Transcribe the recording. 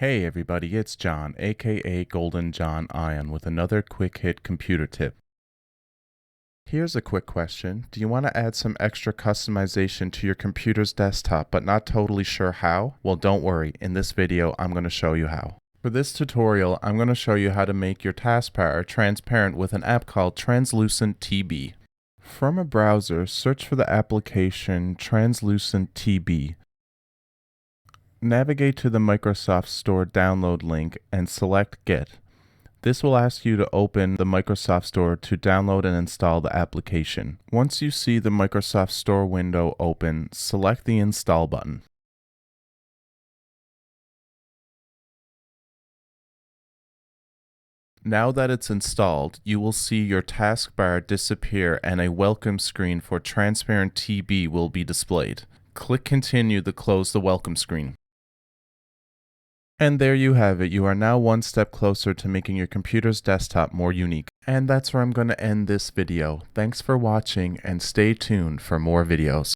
Hey everybody, it's John, aka Golden John Ion, with another quick hit computer tip. Here's a quick question. Do you want to add some extra customization to your computer's desktop but not totally sure how? Well, don't worry. In this video, I'm going to show you how. For this tutorial, I'm going to show you how to make your taskbar transparent with an app called TranslucentTB. From a browser, search for the application TranslucentTB. Navigate to the Microsoft Store download link and select Get. This will ask you to open the Microsoft Store to download and install the application. Once you see the Microsoft Store window open, select the Install button. Now that it's installed, you will see your taskbar disappear and a welcome screen for Transparent TB will be displayed. Click Continue to close the welcome screen. And there you have it. You are now one step closer to making your computer's desktop more unique. And that's where I'm going to end this video. Thanks for watching and stay tuned for more videos.